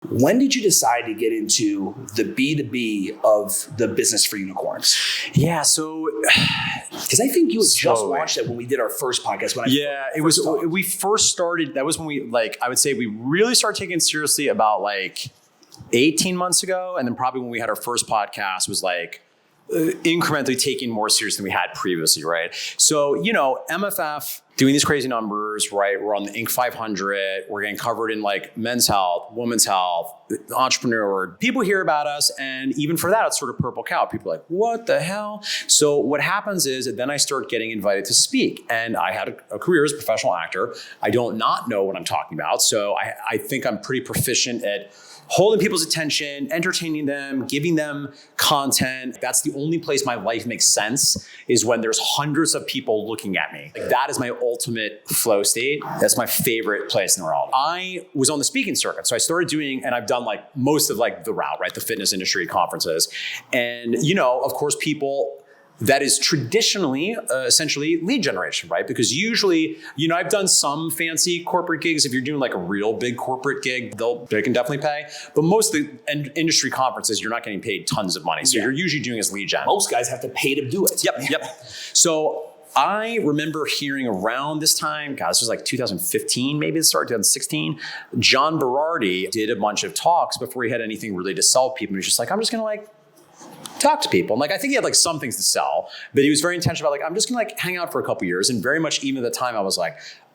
When did you decide to get into the B2B of the business for unicorns? Yeah, so because I think you had just launched it when we did our first podcast. We first started. That was when we I would say we really started taking it seriously about 18 months ago, and then probably when we had our first podcast was incrementally taking more seriously than we had previously, right? So, MFF doing these crazy numbers, right? We're on the Inc. 500. We're getting covered in men's health, women's health, entrepreneur. People hear about us. And even for that, it's sort of purple cow. People are like, what the hell? So what happens is then I start getting invited to speak. And I had a career as a professional actor. I don't not know what I'm talking about. So I think I'm pretty proficient at holding people's attention, entertaining them, giving them content. That's the only place my life makes sense, is when there's hundreds of people looking at me. That is my ultimate flow state. That's my favorite place in the world. I was on the speaking circuit. So I started doing, and I've done most of the route, right? The fitness industry conferences. And, of course, people, that is traditionally essentially lead generation, right? Because usually, I've done some fancy corporate gigs. If you're doing a real big corporate gig, they can definitely pay. But most of the industry conferences, you're not getting paid tons of money. So you're usually doing as lead gen. Most guys have to pay to do it. Yep. So I remember hearing around this time, this was 2015, maybe it started 2016. John Berardi did a bunch of talks before he had anything really to sell people. He was just I'm just going to talk to people. And I think he had some things to sell, but he was very intentional about I'm just going to hang out for a couple years. And very much even at the time I was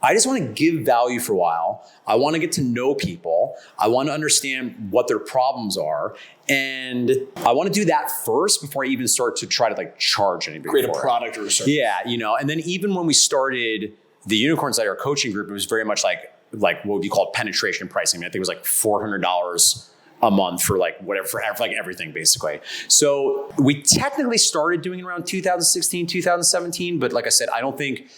I just want to give value for a while. I want to get to know people. I want to understand what their problems are. And I want to do that first before I even start to try to charge anybody. Create a product or a service. Yeah. And then even when we started the Unicorns That Are coaching group, it was very much like what would be called penetration pricing. I think it was $400 a month for whatever, for everything basically. So we technically started doing it around 2016, 2017. But like I said, I don't think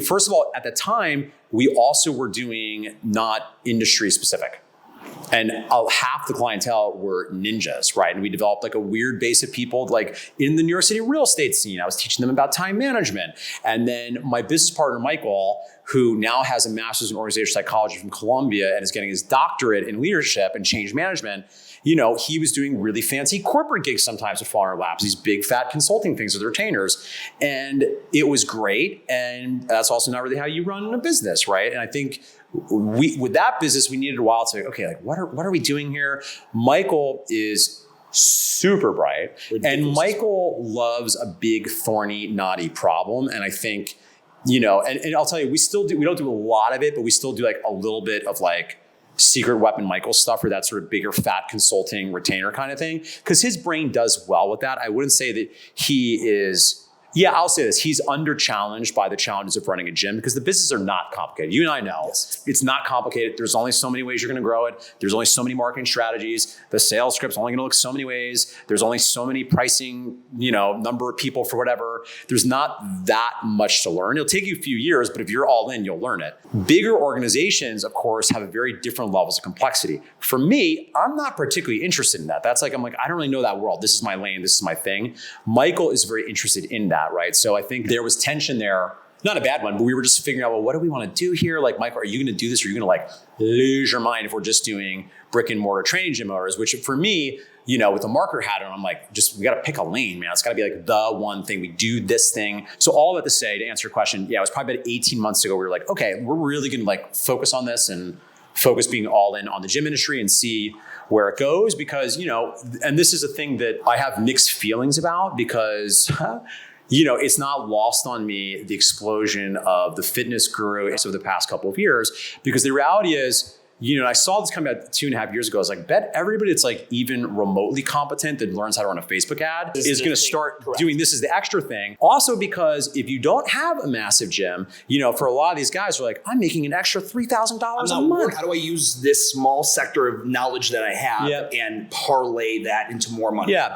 first of all, at the time, we also were doing not industry specific. And half the clientele were ninjas, right? And we developed a weird base of people in the New York City real estate scene. I was teaching them about time management. And then my business partner, Michael, who now has a master's in organizational psychology from Columbia and is getting his doctorate in leadership and change management, he was doing really fancy corporate gigs sometimes with Fall in Our Laps, these big fat consulting things with retainers. And it was great. And that's also not really how you run a business, right? And I think with that business, we needed a while to what are we doing here? Michael is super bright. Ridiculous. And Michael loves a big, thorny, knotty problem. And I think, and I'll tell you, we don't do a lot of it, but we still do a little bit of secret weapon Michael stuff, or that sort of bigger fat consulting retainer kind of thing. Because his brain does well with that. I wouldn't say that he is. Yeah, I'll say this. He's under challenged by the challenges of running a gym because the businesses are not complicated. You and I know It's not complicated. There's only so many ways you're going to grow it. There's only so many marketing strategies. The sales script's only going to look so many ways. There's only so many pricing, number of people for whatever. There's not that much to learn. It'll take you a few years, but if you're all in, you'll learn it. Bigger organizations, of course, have a very different levels of complexity. For me, I'm not particularly interested in that. That's I don't really know that world. This is my lane. This is my thing. Michael is very interested in that. Right. So I think there was tension there, not a bad one, but we were just figuring out, what do we want to do here? Michael, are you going to do this? Or are you going to lose your mind if we're just doing brick and mortar training gym owners, which for me, with the marketer hat on, I'm we got to pick a lane, man. It's got to be the one thing. We do this thing. So all of that to say, to answer your question, it was probably about 18 months ago. We were okay, we're really going to focus on this and focus being all in on the gym industry and see where it goes. Because, and this is a thing that I have mixed feelings about because it's not lost on me, the explosion of the fitness guru over the past couple of years, because the reality is, I saw this come out 2.5 years ago. I was bet everybody that's even remotely competent that learns how to run a Facebook ad is going to start doing this as the extra thing. Also, because if you don't have a massive gym, for a lot of these guys are I'm making an extra $3,000 a month. How do I use this small sector of knowledge that I have and parlay that into more money? Yeah.